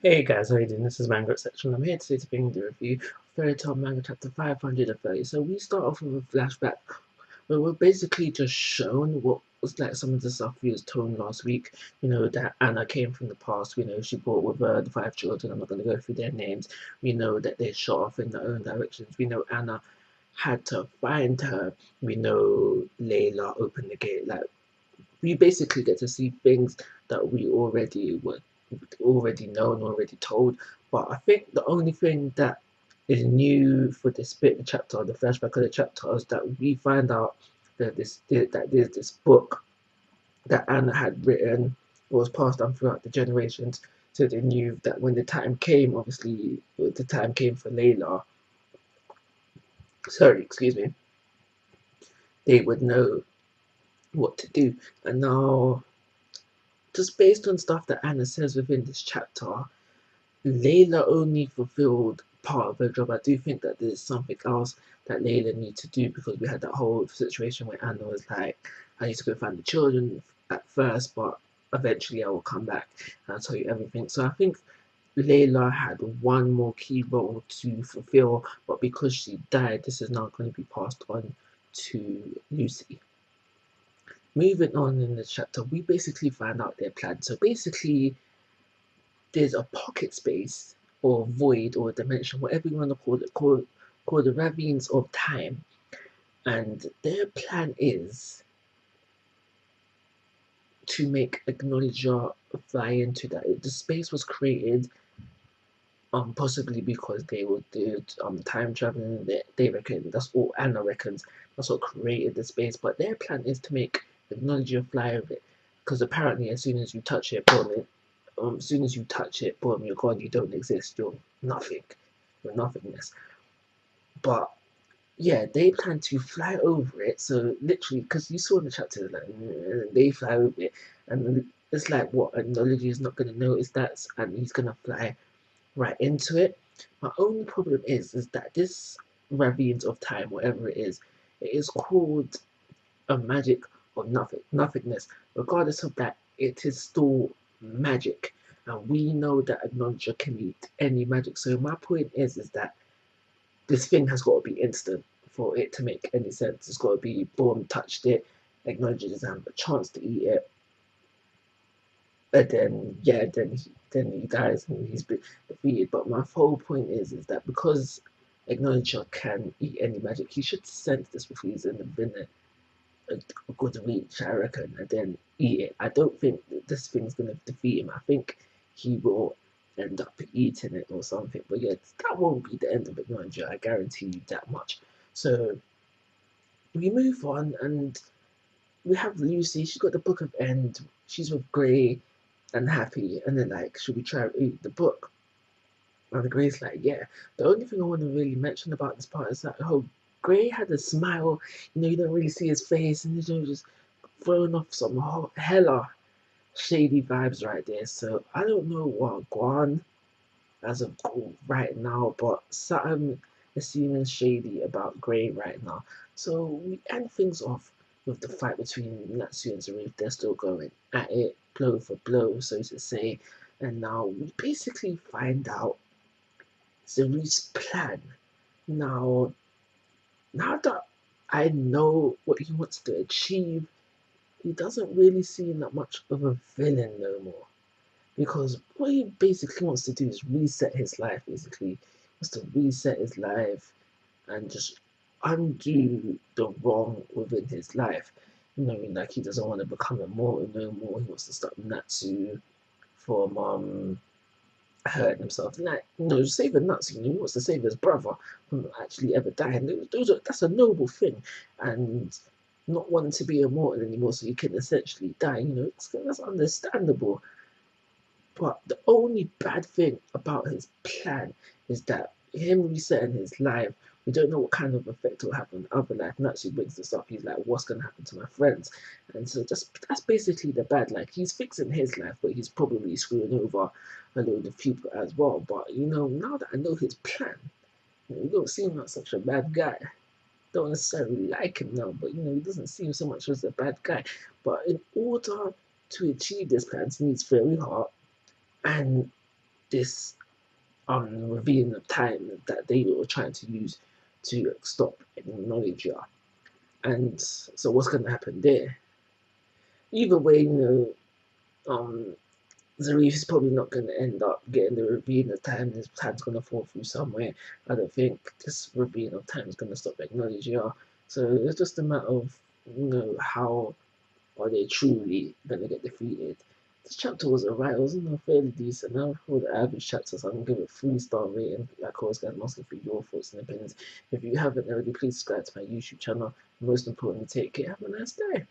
Hey guys, how you doing? This is Manga Section. I'm here today to bring the review of Fairy Tail Manga chapter 530. So we start off with a flashback where we're basically just shown what was like some of the stuff we was told last week. You know, that Anna came from the past. We know she brought with her the 5 children. I'm not going to go through their names. We know that they shot off in their own directions. We know Anna had to find her. We know Layla opened the gate. Like, we basically get to see things that we already know and already told. But I think the only thing that is new for this bit, the chapter, the flashback of the chapter, is that we find out that there's this book that Anna had written, was passed down throughout the generations. So they knew that when the time came, obviously the time came for Layla. Sorry, excuse me. They would know what to do. And now, just based on stuff that Anna says within this chapter, Layla only fulfilled part of her job. I do think that there's something else that Layla needs to do, because we had that whole situation where Anna was like, I need to go find the children at first, but eventually I will come back and I'll tell you everything. So I think Layla had one more key role to fulfill, but because she died, this is now going to be passed on to Lucy. Moving on in the chapter, we basically find out their plan. So basically, there's a pocket space or void or dimension, whatever you want to call it, called the ravines of time. And their plan is to make Acknowledger fly into that. The space was created possibly because they would do time traveling. They reckon that's all Anna reckons. That's what created the space. But their plan is to make Acknowledger fly over it, because apparently as soon as you touch it, boom, as soon as you touch it, boom, you're gone. You don't exist. You're nothing. You're nothingness. But yeah, they plan to fly over it. So literally, because you saw in the chapter, like they fly over it, and it's like what Acknowledger is not going to notice that, and he's going to fly right into it. My only problem is that this ravines of time, whatever it is called a magic of nothingness. Regardless of that, it is still magic, and we know that Acknowledger can eat any magic. So my point is that this thing has got to be instant for it to make any sense. It's got to be boom, touched it, Acknowledger doesn't have a chance to eat it, and then yeah, then he dies and he's been defeated. But my whole point is that because Acknowledger can eat any magic, he should sense this before he's in a good reach, I reckon, and then eat it. I don't think that this thing's gonna defeat him. I think he will end up eating it or something. But yeah, that won't be the end of Acknowledger. I guarantee you that much. So we move on, and we have Lucy. She's got the Book of End. She's with Gray and happy, and then like, should we try and read the book? And Gray's like, yeah. The only thing I want to really mention about this part is that Gray had a smile. You don't really see his face, and just throwing off some hella shady vibes right there. So I don't know what Guan as of right now, but something is seeming shady about Gray right now. So we end things off with the fight between Natsu and Zarif. They're still going at it, blow for blow, so to say. And now we basically find out Zarif's plan. Now, now that I know what he wants to achieve, he doesn't really seem that much of a villain no more. Because what he basically wants to do is reset his life, basically. He wants to reset his life and just undo the wrong within his life. Like he doesn't want to become immortal no more. He wants to stop Natsu from hurting himself. Like, saving Natsu, he wants to save his brother from actually ever dying. That's a noble thing. And not wanting to be immortal anymore so you can essentially die, that's understandable. But the only bad thing about his plan is that him resetting his life, we don't know what kind of effect will have on other life. Natsu brings this up. He's like, what's going to happen to my friends? And so that's basically the bad. Like, he's fixing his life, but he's probably screwing over a load of people as well. But, now that I know his plan, he don't seem like such a bad guy. Don't necessarily like him now, but, he doesn't seem so much as a bad guy. But in order to achieve this plan, he needs fairy heart and this revealing of time that they were trying to use to stop aconologia. And so what's going to happen there? Either way, Zarif is probably not going to end up getting the reveal of time. His time's going to fall through somewhere. I don't think this reveal of time is going to stop aconologia. So it's just a matter of how are they truly going to get defeated. This chapter was alright. It was fairly decent. Now for the average chapter, so I'm going to give it a 3-star rating. Like always, guys, I'm asking for your thoughts and opinions. If you haven't already, please subscribe to my YouTube channel. Most importantly, take care. Have a nice day.